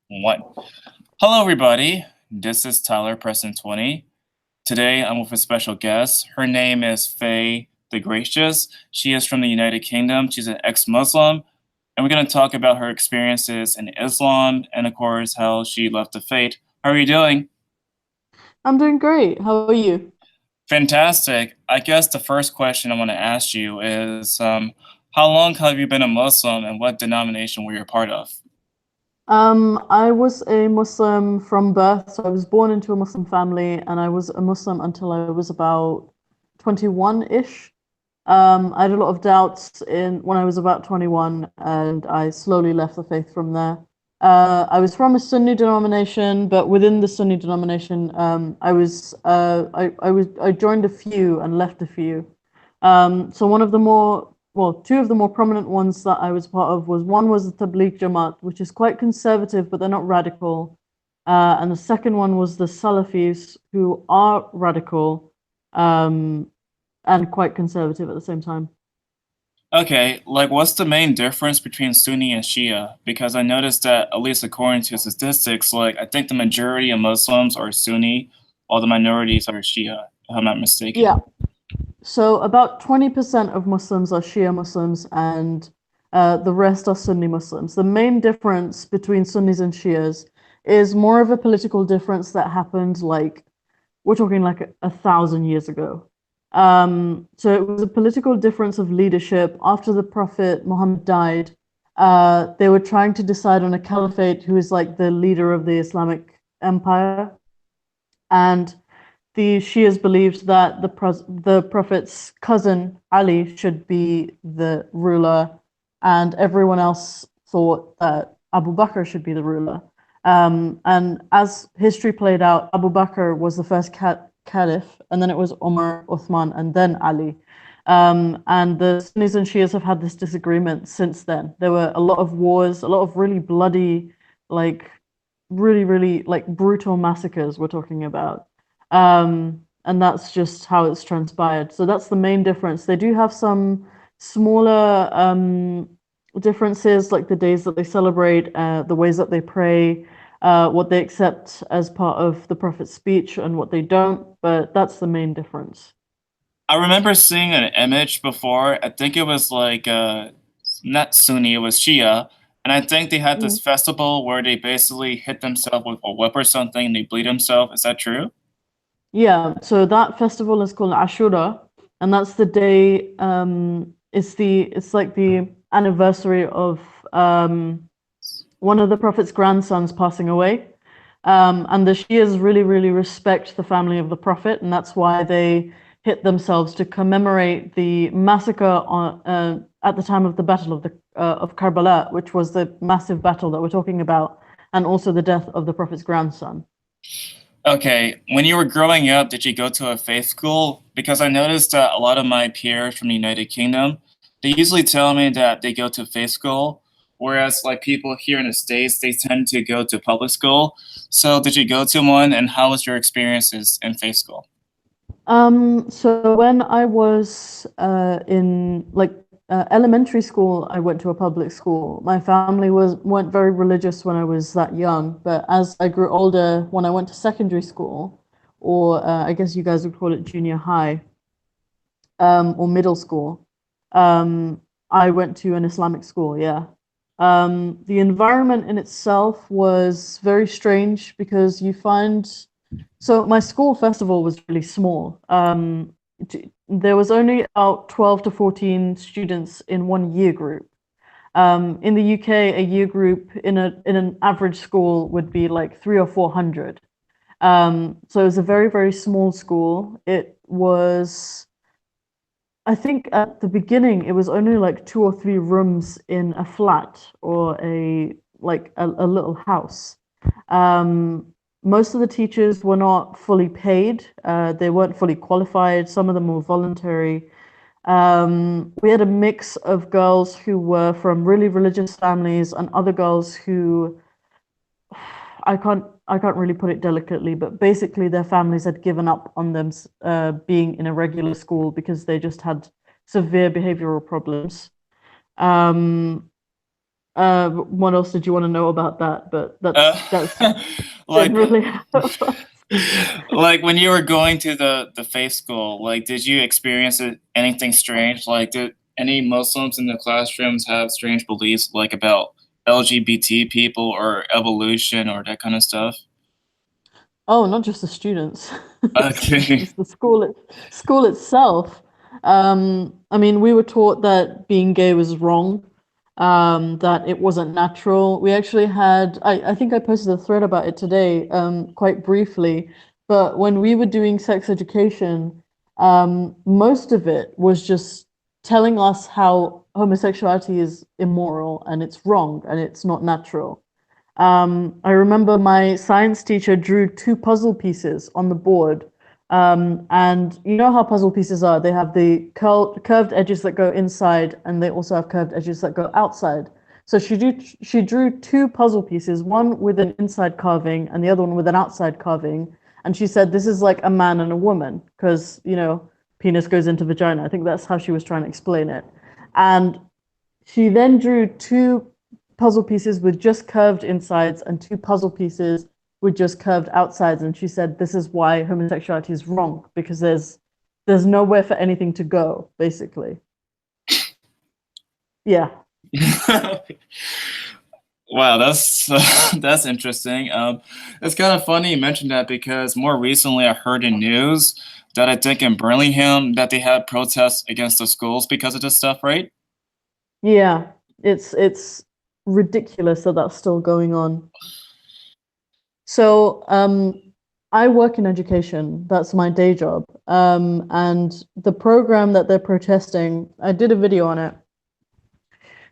One. Hello, everybody. This is Tyler, Preston 20. Today, I'm with a special guest. Her name is Faye the Gracious. She is from the United Kingdom. She's an ex-Muslim, and we're going to talk about her experiences in Islam and, of course, how she left the faith. How are you doing? I'm doing great. How are you? Fantastic. I guess the first question I want to ask you is, how long have you been a Muslim, and what denomination were you a part of? I was a Muslim from birth, so I was born into a Muslim family, and I was a Muslim until I was about 21-ish. I had a lot of doubts in when I was about 21, and I slowly left the faith from there. I was from a Sunni denomination, but within the Sunni denomination, I joined a few and left a few. So one of the more, well, two of the more prominent ones that I was part of was one was the Tabligh Jamaat, which is quite conservative, but they're not radical. And the second one was the Salafis, who are radical, and quite conservative at the same time. Okay, like what's the main difference between Sunni and Shia? Because I noticed that, at least according to statistics, like I think the majority of Muslims are Sunni, while the minorities are Shia, if I'm not Yeah. mistaken. So about 20% of Muslims are Shia Muslims, and the rest are Sunni Muslims. The main difference between Sunnis and Shias is more of a political difference that happened like we're talking like a thousand years ago. So it was a political difference of leadership. After the Prophet Muhammad died, they were trying to decide on a caliphate who is like the leader of the Islamic empire. And the Shias believed that the Prophet's cousin Ali should be the ruler, and everyone else thought that Abu Bakr should be the ruler. And as history played out, Abu Bakr was the first caliph, and then it was Umar, Uthman, and then Ali. And the Sunnis and Shias have had this disagreement since then. There were a lot of wars, a lot of really bloody, like really like brutal massacres we're talking about. And that's just how it's transpired. So that's the main difference. They do have some smaller differences, like the days that they celebrate, the ways that they pray, what they accept as part of the prophet's speech and what they don't, but that's the main difference. I remember seeing an image before. I think it was like not Sunni, it was Shia, and I think they had this Mm. festival where they basically hit themselves with a whip or something and they bleed themselves. Is that true? Yeah, so that festival is called Ashura, and that's the day. It's like the anniversary of one of the Prophet's grandsons passing away. And the Shias really respect the family of the Prophet, and that's why they hit themselves to commemorate the massacre at the time of the Battle of Karbala, which was the massive battle that we're talking about, and also the death of the Prophet's grandson. Okay, when you were growing up, did you go to a faith school? Because I noticed that a lot of my peers from the United Kingdom, they usually tell me that they go to faith school, whereas like people here in the States, they tend to go to public school. So did you go to one, and how was your experiences in faith school? So when I was in like elementary school, I went to a public school. My family weren't very religious when I was that young, but as I grew older, when I went to secondary school, or I guess you guys would call it junior high, or middle school, I went to an Islamic school, yeah. The environment in itself was very strange because you find so my school festival was really small. There was only about 12 to 14 students in one year group. In the UK, a year group in an average school would be like 300 or 400. So it was a very small school. It was, I think at the beginning, it was only like two or three rooms in a flat or a little house. Um, Most of the teachers were not fully paid. They weren't fully qualified. Some of them were voluntary. We had a mix of girls who were from really religious families and other girls who I can't really put it delicately, but basically their families had given up on them being in a regular school because they just had severe behavioral problems. Um, What else did you want to know about that? But Uh, that's like generally how it was. like when you were going to the faith school, like did you experience anything strange? Like did any Muslims in the classrooms have strange beliefs like about LGBT people or evolution or that kind of stuff? Oh, not just the students. Okay. It's the school itself. I mean, we were taught that being gay was wrong, that it wasn't natural. We actually had, I think I posted a thread about it today, quite briefly, but when we were doing sex education, most of it was just telling us how homosexuality is immoral and it's wrong and it's not natural. I remember my science teacher drew two puzzle pieces on the board. And you know how puzzle pieces are. They have the curved edges that go inside, and they also have curved edges that go outside. So she drew two puzzle pieces, one with an inside carving and the other one with an outside carving. And she said, this is like a man and a woman, because, penis goes into vagina. I think that's how she was trying to explain it. And she then drew two puzzle pieces with just curved insides and two puzzle pieces with just curved outsides. And she said, this is why homosexuality is wrong, because there's nowhere for anything to go, basically. Yeah. Wow, that's that's interesting. It's kind of funny you mentioned that because more recently I heard in news that I think in Birmingham that they had protests against the schools because of this stuff, right? Yeah. It's ridiculous that that's still going on. So, I work in education. That's my day job. And the program that they're protesting, I did a video on it.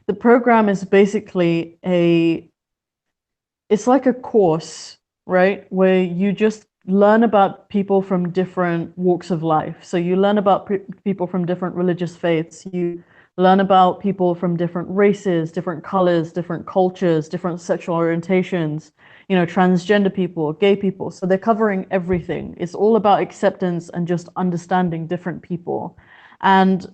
The program is basically it's like a course, right? Where you just learn about people from different walks of life. So you learn about people from different religious faiths. You learn about people from different races, different colors, different cultures, different sexual orientations, transgender people, gay people. So they're covering everything. It's all about acceptance and just understanding different people. And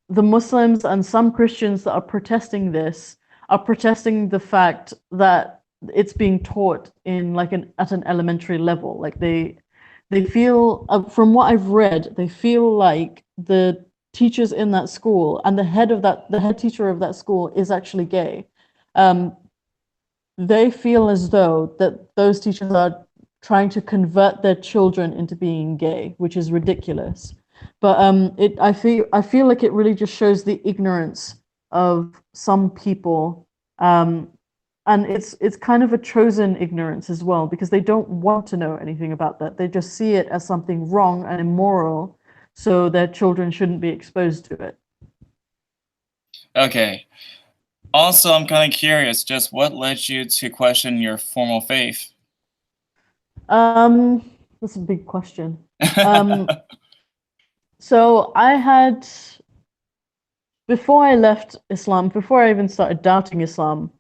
the Muslims and some Christians that are protesting this are protesting the fact that it's being taught in like at an elementary level. Like they feel, from what I've read, they feel like the teachers in that school and the head teacher of that school is actually gay. Um, they feel as though that those teachers are trying to convert their children into being gay, which is ridiculous. But I feel like it really just shows the ignorance of some people, um, and it's kind of a chosen ignorance as well because they don't want to know anything about that. They just see it as something wrong and immoral, so their children shouldn't be exposed to it. Okay. Also, I'm kind of curious, just what led you to question your formal faith? That's a big question. Um, so I had before I left Islam, before I even started doubting Islam,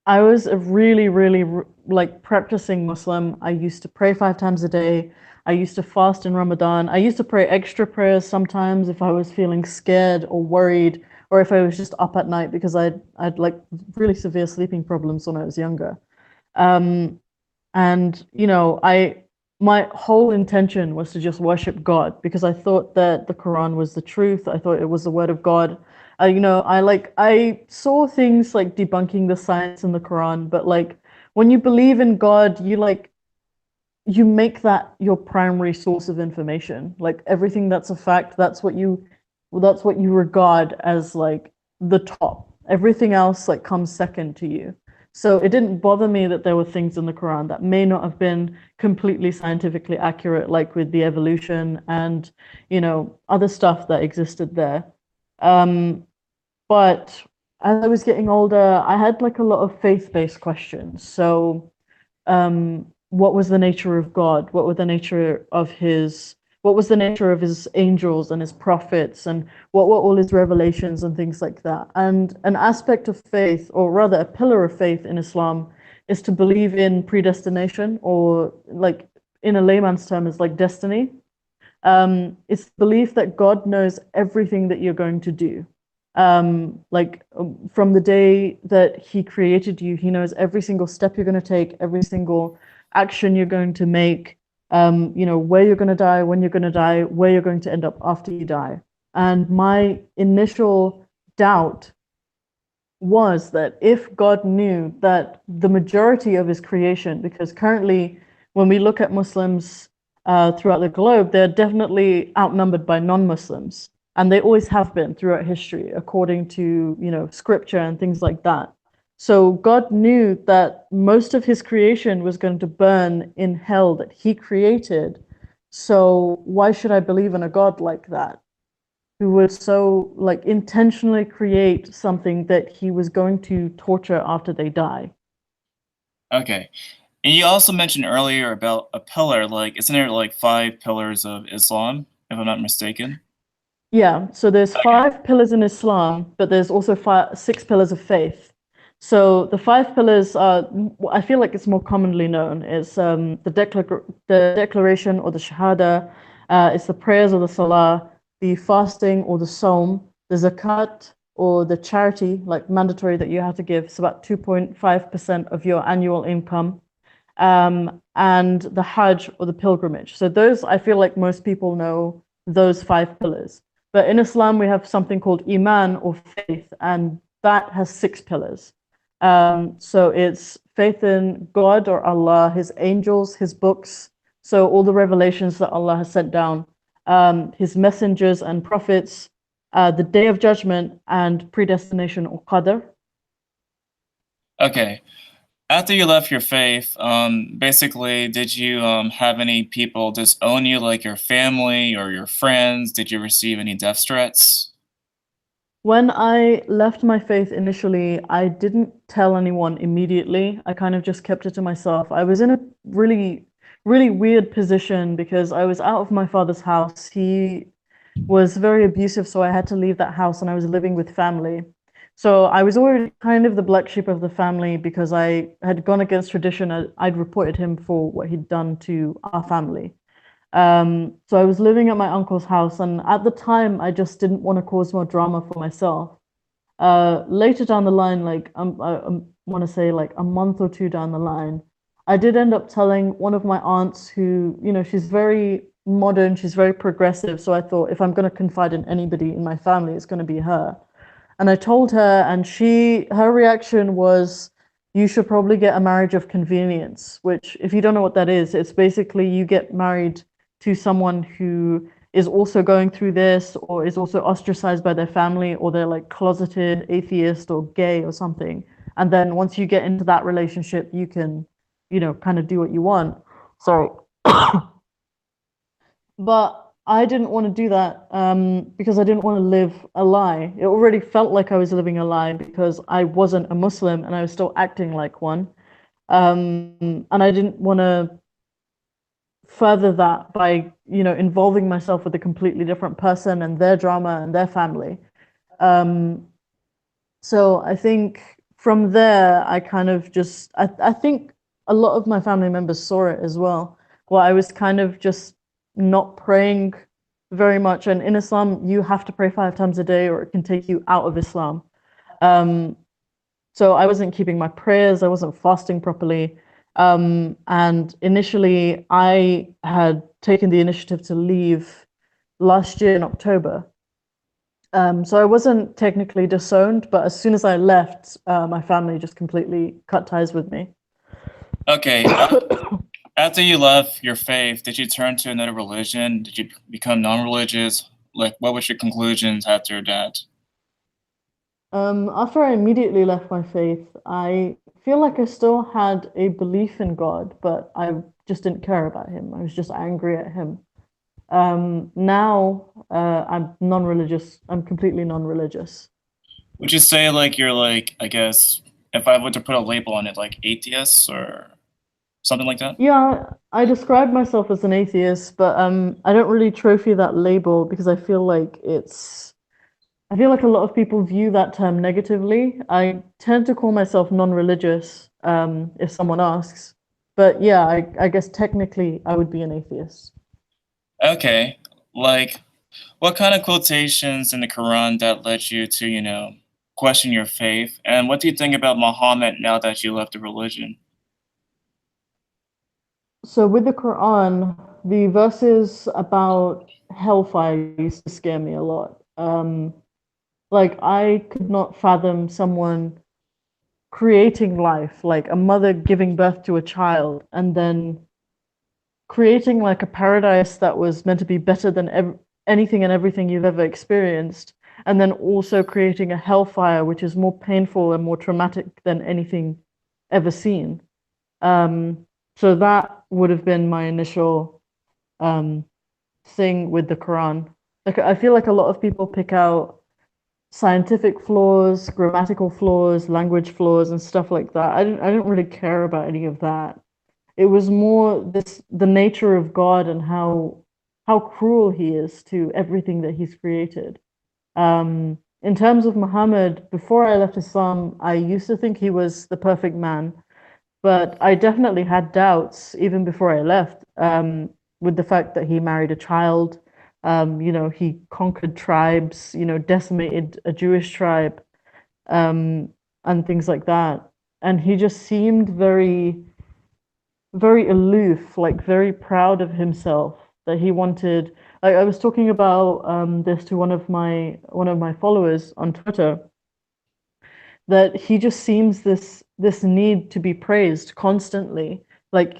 I was a really, really like practicing Muslim. I used to pray 5 times a day. I used to fast in Ramadan. I used to pray extra prayers sometimes if I was feeling scared or worried, or if I was just up at night because I'd like really severe sleeping problems when I was younger. Um, and I my whole intention was to just worship God because I thought that the Quran was the truth. I thought it was the word of God. I saw things like debunking the science in the Quran, but like when you believe in God, you make that your primary source of information. Like everything that's a fact, that's what you regard as like the top. Everything else like comes second to you. So it didn't bother me that there were things in the Quran that may not have been completely scientifically accurate, like with the evolution and other stuff that existed there. Um, but as I was getting older, I had like a lot of faith-based questions. So what was the nature of God? What was the nature of his angels and his prophets, and what were all his revelations and things like that? And an aspect of faith, or rather a pillar of faith in Islam, is to believe in predestination, or like in a layman's term is like destiny. It's belief that God knows everything that you're going to do. From the day that he created you, he knows every single step you're going to take, every single action you're going to make, where you're going to die, when you're going to die, where you're going to end up after you die. And my initial doubt was that if God knew that the majority of his creation, because currently when we look at Muslims throughout the globe, they're definitely outnumbered by non-Muslims, and they always have been throughout history, according to scripture and things like that. So God knew that most of his creation was going to burn in hell that he created. So why should I believe in a God like that, who would so like intentionally create something that he was going to torture after they die? Okay. And you also mentioned earlier about a pillar, like, isn't there like five pillars of Islam, if I'm not mistaken? Yeah, so there's Okay. five pillars in Islam, but there's also six pillars of faith. So the five pillars are, I feel like it's more commonly known. It's the declaration or the shahada, it's the prayers or the salah, the fasting or the psalm, the zakat or the charity, like mandatory that you have to give. It's about 2.5% of your annual income, and the Hajj or the pilgrimage. So those, I feel like most people know those five pillars. But in Islam, we have something called Iman or faith, and that has six pillars. So it's faith in God or Allah, His angels, His books, so all the revelations that Allah has sent down, His messengers and prophets, the Day of Judgment, and predestination or Qadr. Okay. After you left your faith, basically, did you have any people disown you, like your family or your friends? Did you receive any death threats? When I left my faith initially, I didn't tell anyone immediately. I kind of just kept it to myself. I was in a really, really weird position because I was out of my father's house. He was very abusive, so I had to leave that house and I was living with family. So I was already kind of the black sheep of the family because I had gone against tradition. I'd reported him for what he'd done to our family. So I was living at my uncle's house, and at the time, I just didn't want to cause more drama for myself. Later down the line, I want to say like a month or two down the line, I did end up telling one of my aunts who, she's very modern, she's very progressive. So I thought if I'm going to confide in anybody in my family, it's going to be her. And I told her, and her reaction was, you should probably get a marriage of convenience, which, if you don't know what that is, it's basically you get married to someone who is also going through this or is also ostracized by their family, or they're like closeted atheist or gay or something. And then once you get into that relationship, you can, kind of do what you want. So but I didn't want to do that because I didn't want to live a lie. It already felt like I was living a lie because I wasn't a Muslim and I was still acting like one. And I didn't want to further that by, involving myself with a completely different person and their drama and their family. Um, so I think from there, I kind of just, I think a lot of my family members saw it as well. Well, I was kind of just not praying very much. And in Islam, you have to pray 5 times a day or it can take you out of Islam. Um, so I wasn't keeping my prayers, I wasn't fasting properly. And initially, I had taken the initiative to leave last year in October. So I wasn't technically disowned, but as soon as I left, my family just completely cut ties with me. Okay. After you left your faith, did you turn to another religion? Did you become non-religious? Like, what was your conclusions after that? After I immediately left my faith, I feel like I still had a belief in God, but I just didn't care about him. I was just angry at him. Now, I'm non-religious. I'm completely non-religious. Would you say like you're like, I guess, if I were to put a label on it, like atheists or something like that? Yeah, I describe myself as an atheist, but I don't really trophy that label because I feel like a lot of people view that term negatively. I tend to call myself non-religious, if someone asks. But yeah, I guess technically I would be an atheist. Okay. Like, What kind of quotations in the Quran that led you to, question your faith? And what do you think about Muhammad now that you left the religion? So with the Quran, the verses about hellfire used to scare me a lot. Like I could not fathom someone creating life, like a mother giving birth to a child, and then creating like a paradise that was meant to be better than anything and everything you've ever experienced, and then also creating a hellfire which is more painful and more traumatic than anything ever seen. Um, so that would have been my initial um, thing with the Quran. Like I feel like a lot of people pick out scientific flaws, grammatical flaws, language flaws, and stuff like that. I didn't really care about any of that. It was more the nature of God and how cruel he is to everything that he's created. In terms of Muhammad, before I left Islam, I used to think he was the perfect man, but I definitely had doubts even before I left, with the fact that he married a child. He conquered tribes, decimated a Jewish tribe, um, and things like that. And he just seemed very aloof, like very proud of himself. That he wanted. Like I was talking about this to one of my followers on Twitter, that he just seems this need to be praised constantly, like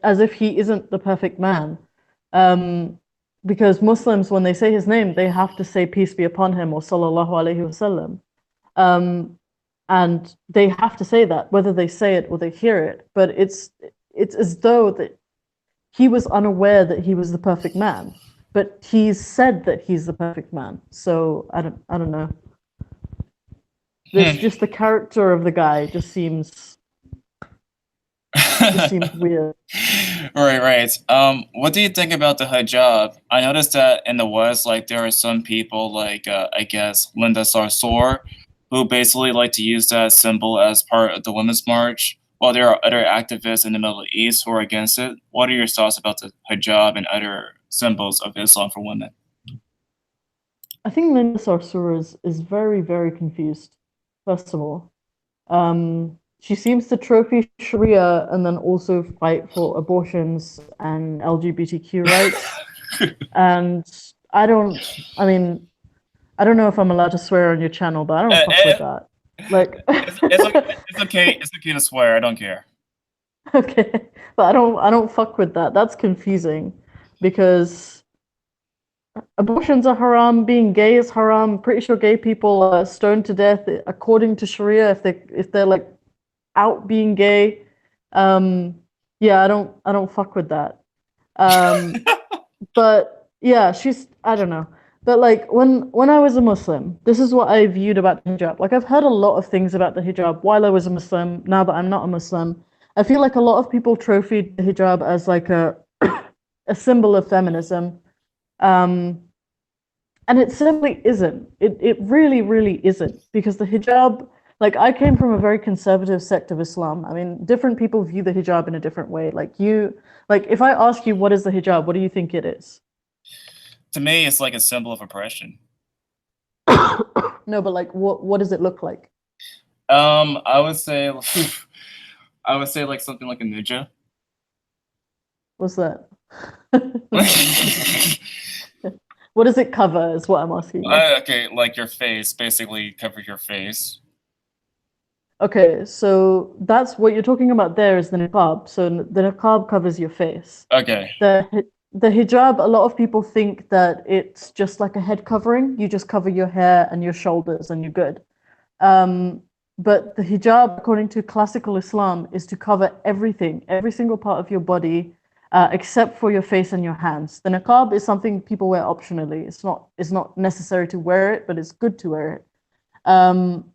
as if he isn't the perfect man. um because Muslims, when they say his name, they have to say peace be upon him or sallallahu alaihi wasallam. And they have to say that whether they say it or they hear it, but it's as though that he was unaware that he was the perfect man, but he's said that he's the perfect man. So I don't know. This Hmm. just the character of the guy just seems weird. Right, right. What do you think about the hijab? I noticed that in the West, like there are some people, like I guess Linda Sarsour, who basically like to use that symbol as part of the Women's March, while there are other activists in the Middle East who are against it. What are your thoughts about the hijab and other symbols of Islam for women? I think Linda Sarsour is very, very confused, first of all. She seems to trophy Sharia and then also fight for abortions and LGBTQ rights. And I don't, I mean, I don't know if I'm allowed to swear on your channel, but I don't fuck with Eh, that. Like, it's okay. It's okay to swear. I don't care. okay, but I don't fuck with that. That's confusing because abortions are haram, being gay is haram. Pretty sure gay people are stoned to death according to Sharia if they're like out being gay. Um, yeah, I don't fuck with that. Um, but yeah, I don't know. But like when I was a Muslim, this is what I viewed about the hijab. Like I've heard a lot of things about the hijab while I was a Muslim. Now that I'm not a Muslim, I feel like a lot of people trophied the hijab as like a symbol of feminism. Um, and it simply isn't. It really, really isn't. Because the hijab, like I came from a very conservative sect of Islam. I mean, different people view the hijab in a different way. Like if I ask you what is the hijab, what do you think it is? To me, it's like a symbol of oppression. No, but like what does it look like? I would say, I would say like something like a ninja. What's that? What does it cover is what I'm asking you. Okay, like your face, basically cover your face. Okay, so that's what you're talking about there is the niqab. So the niqab covers your face. Okay. The hijab, a lot of people think that it's just like a head covering. You just cover your hair and your shoulders and you're good. Um, but the hijab, according to classical Islam, is to cover everything, every single part of your body, except for your face and your hands. The niqab is something people wear optionally. It's not necessary to wear it, but it's good to wear it. Um,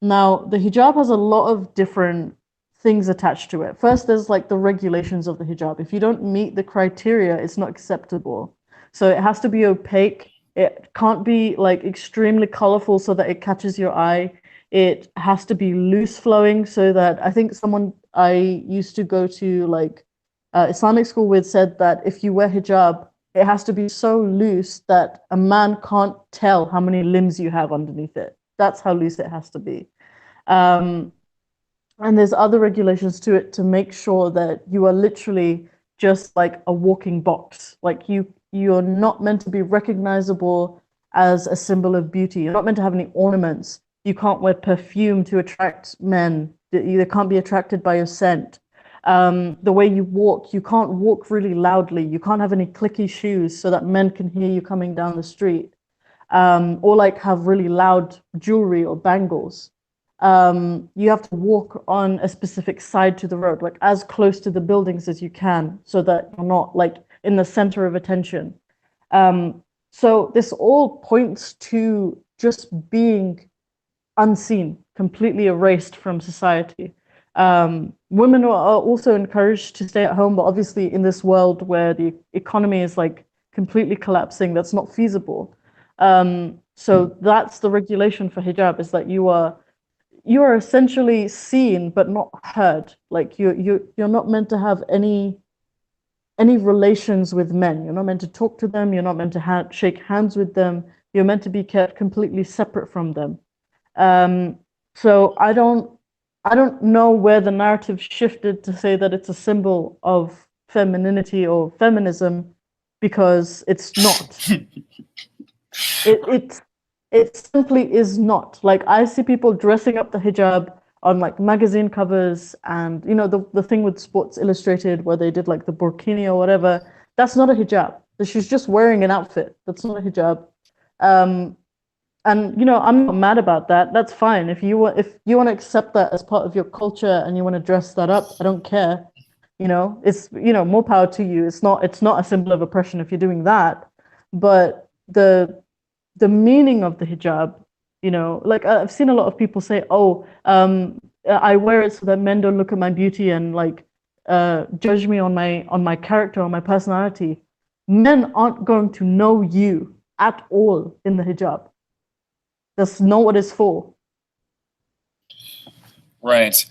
Now, the hijab has a lot of different things attached to it. First, there's like the regulations of the hijab. If you don't meet the criteria, it's not acceptable. So it has to be opaque. It can't be like extremely colorful so that it catches your eye. It has to be loose flowing so that I think someone I used to go to like Islamic school with said that if you wear hijab, it has to be so loose that a man can't tell how many limbs you have underneath it. That's how loose it has to be. Um, and there's other regulations to it to make sure that you are literally just like a walking box. Like you're not meant to be recognizable as a symbol of beauty. You're not meant to have any ornaments. You can't wear perfume to attract men. They can't be attracted by your scent. The way you walk, you can't walk really loudly. You can't have any clicky shoes so that men can hear you coming down the street. Or like have really loud jewelry or bangles. You have to walk on a specific side to the road, like as close to the buildings as you can, so that you're not like in the center of attention. So this all points to just being unseen, completely erased from society. Women are also encouraged to stay at home, but obviously in this world where the economy is like completely collapsing, that's not feasible. So that's the regulation for hijab, is that you are essentially seen but not heard. Like you're not meant to have any relations with men. You're not meant to talk to them. You're not meant to shake hands with them. You're meant to be kept completely separate from them. So I don't know where the narrative shifted to say that it's a symbol of femininity or feminism, because it's not. It simply is not. Like I see people dressing up the hijab on like magazine covers, and the thing with Sports Illustrated where they did like the burkini or whatever. That's not a hijab. She's just wearing an outfit. That's not a hijab. Um, and I'm not mad about that. That's fine. If you want to accept that as part of your culture and you want to dress that up, I don't care. It's more power to you. It's not a symbol of oppression if you're doing that. But the meaning of the hijab, like I've seen a lot of people say, oh, I wear it so that men don't look at my beauty and like judge me on my character, on my personality. Men aren't going to know you at all in the hijab. That's not what it's for. Right.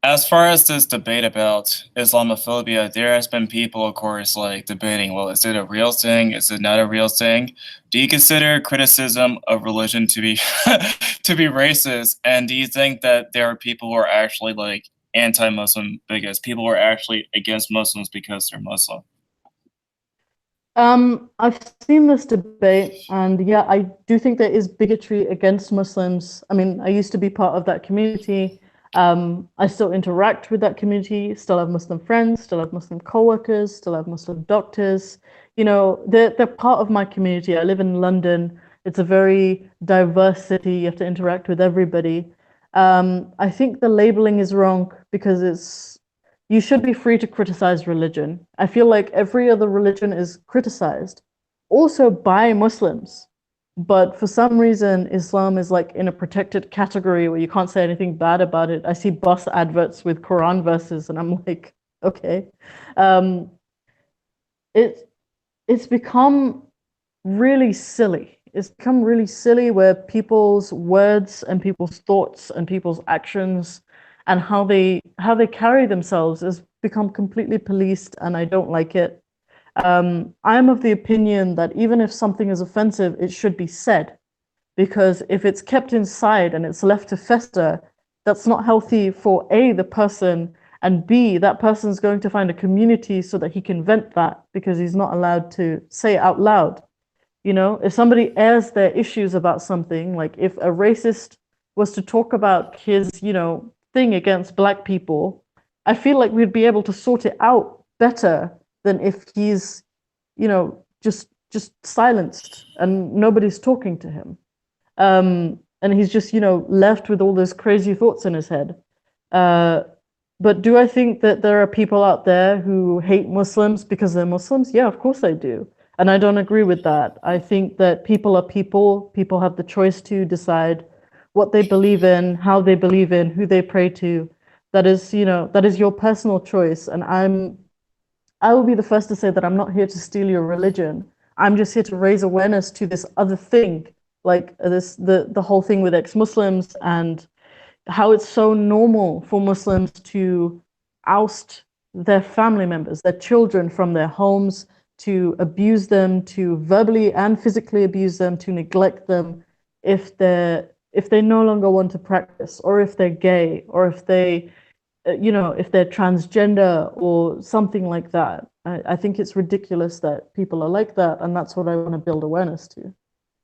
As far as this debate about Islamophobia, there has been people, of course, like debating, well, is it a real thing? Is it not a real thing? Do you consider criticism of religion to be to be racist? And do you think that there are people who are actually like anti-Muslim bigots, people who are actually against Muslims because they're Muslim? I've seen this debate, and yeah, I do think there is bigotry against Muslims. I mean, I used to be part of that community. I still interact with that community, still have Muslim friends, still have Muslim coworkers, still have Muslim doctors. They're part of my community. I live in London. It's a very diverse city. You have to interact with everybody. I think the labeling is wrong because you should be free to criticize religion. I feel like every other religion is criticized, also by Muslims. But for some reason, Islam is like in a protected category where you can't say anything bad about it. I see bus adverts with Quran verses, and I'm like, okay. Um, it it's become really silly. It's become really silly where people's words and people's thoughts and people's actions and how they carry themselves has become completely policed, and I don't like it. I'm of the opinion that even if something is offensive, it should be said, because if it's kept inside and it's left to fester, that's not healthy for A, the person, and B, that person's going to find a community so that he can vent that because he's not allowed to say it out loud. If somebody airs their issues about something, like if a racist was to talk about his, thing against black people, I feel like we'd be able to sort it out better than if he's, just silenced and nobody's talking to him. And he's just, left with all those crazy thoughts in his head. But do I think that there are people out there who hate Muslims because they're Muslims? Yeah, of course I do. And I don't agree with that. I think that people are people. People have the choice to decide what they believe in, how they believe in, who they pray to. That is your personal choice. And I will be the first to say that I'm not here to steal your religion. I'm just here to raise awareness to this other thing, like the whole thing with ex-Muslims, and how it's so normal for Muslims to oust their family members, their children from their homes, to abuse them, to verbally and physically abuse them, to neglect them if they no longer want to practice, or if they're gay, or if they if they're transgender or something like that. I think it's ridiculous that people are like that, and that's what I want to build awareness to.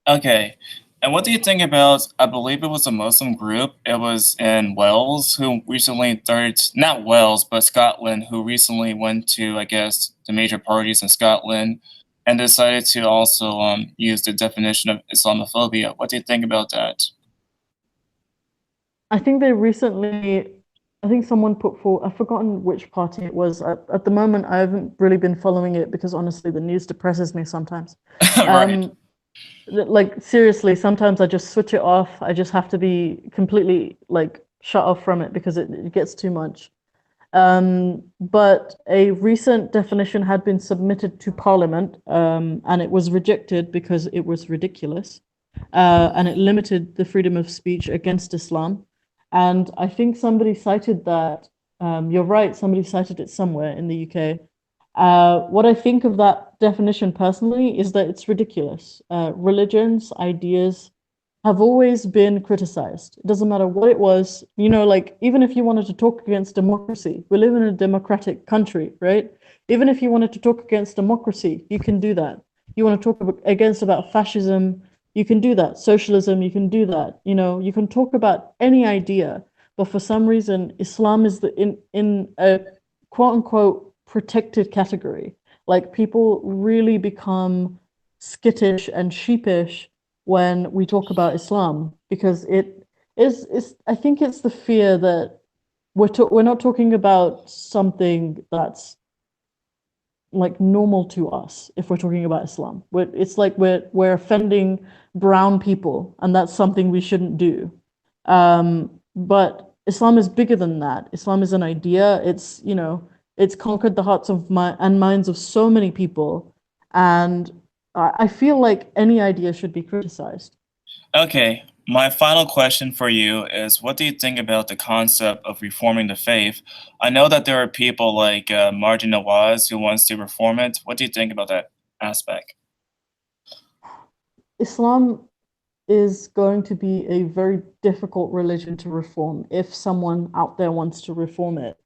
Okay. And what do you think about, I believe it was a Muslim group, it was in Wales, who recently started, not Wales, but Scotland, who recently went to, I guess, the major parties in Scotland and decided to also use the definition of Islamophobia. What do you think about that? I think they recently, I think someone put forward, I've forgotten which party it was. At the moment, I haven't really been following it because honestly, the news depresses me sometimes. Right. Like seriously, sometimes I just switch it off. I just have to be completely like shut off from it because it gets too much. But a recent definition had been submitted to Parliament, and it was rejected because it was ridiculous, and it limited the freedom of speech against Islam. And I think somebody cited that. You're right, somebody cited it somewhere in the UK. What I think of that definition personally is that it's ridiculous. Religions, ideas have always been criticized. It doesn't matter what it was. Like even if you wanted to talk against democracy, we live in a democratic country, right? Even if you wanted to talk against democracy, you can do that. You want to talk against about fascism, you can do that. Socialism, you can do that. You can talk about any idea, but for some reason, Islam is in a quote unquote protected category. Like people really become skittish and sheepish when we talk about Islam because it is I think it's the fear that we're not talking about something that's like normal to us if we're talking about Islam. It's like we're offending brown people, and that's something we shouldn't do. But Islam is bigger than that. Islam is an idea. It's conquered the hearts of and minds of so many people, and I feel like any idea should be criticized. Okay, my final question for you is what do you think about the concept of reforming the faith? I know that there are people like Martin Nawaz who wants to reform it. What do you think about that aspect? Islam is going to be a very difficult religion to reform if someone out there wants to reform it.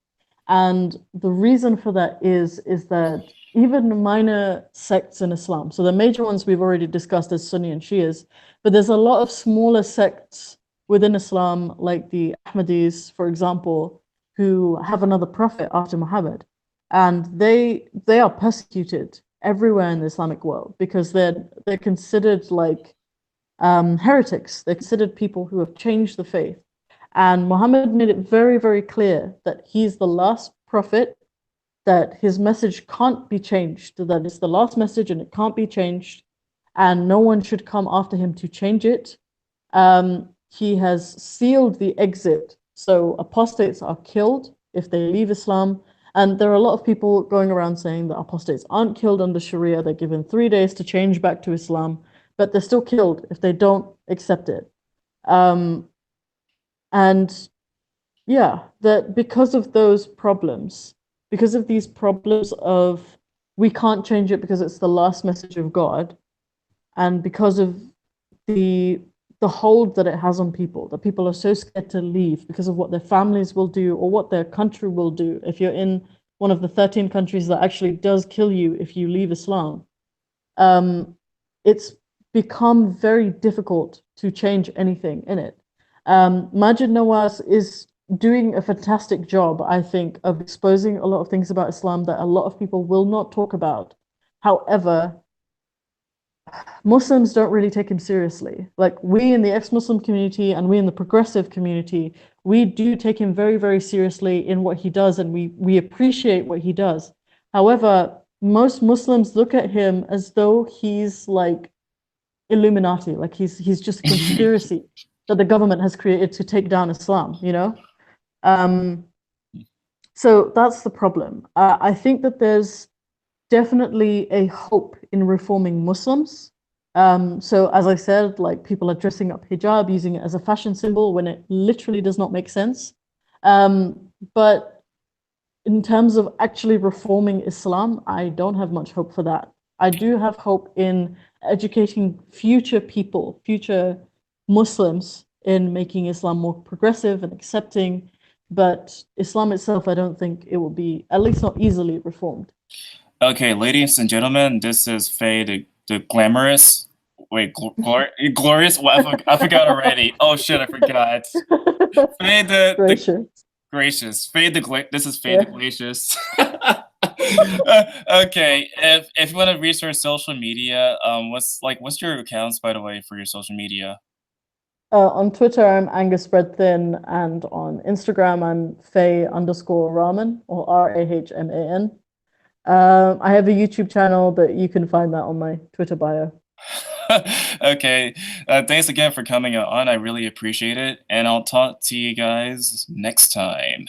And the reason for that is that even minor sects in Islam, so the major ones we've already discussed as Sunni and Shias, but there's a lot of smaller sects within Islam, like the Ahmadis, for example, who have another prophet after Muhammad. And they are persecuted everywhere in the Islamic world because they're considered like heretics. They're considered people who have changed the faith. And Muhammad made it very, very clear that he's the last prophet, that his message can't be changed, that it's the last message and it can't be changed, and no one should come after him to change it. He has sealed the exit, so apostates are killed if they leave Islam. And there are a lot of people going around saying that apostates aren't killed under Sharia. They're given 3 days to change back to Islam, but they're still killed if they don't accept it. And yeah, that because of those problems, because of these problems of we can't change it because it's the last message of God, and because of the hold that it has on people, that people are so scared to leave because of what their families will do or what their country will do. If you're in one of the 13 countries that actually does kill you if you leave Islam, it's become very difficult to change anything in it. Majid Nawaz is doing a fantastic job, I think, of exposing a lot of things about Islam that a lot of people will not talk about. However, Muslims don't really take him seriously. Like we in the ex-Muslim community and we in the progressive community, we do take him very, very seriously in what he does, and we appreciate what he does. However, most Muslims look at him as though he's like Illuminati, like he's just a conspiracy that the government has created to take down Islam, you know? So that's the problem. I think that there's definitely a hope in reforming Muslims. So as I said, like people are dressing up hijab, using it as a fashion symbol when it literally does not make sense. But in terms of actually reforming Islam, I don't have much hope for that. I do have hope in educating future people, future Muslims, in making Islam more progressive and accepting. But Islam itself, I don't think it will be, at least not easily, reformed. Okay, ladies and gentlemen, this is Faye the glamorous. Wait, glorious? Well, I forgot already. Oh shit, I forgot. Faye the Gracious. gracious. Faye this is Faye the Yeah. gracious. Okay, if you want to research social media, what's your accounts by the way for your social media? On Twitter, I'm Angus Spread Thin, and on Instagram, I'm Faye_Rahman or RAHMAN. I have a YouTube channel, but you can find that on my Twitter bio. Okay, thanks again for coming on. I really appreciate it, and I'll talk to you guys next time.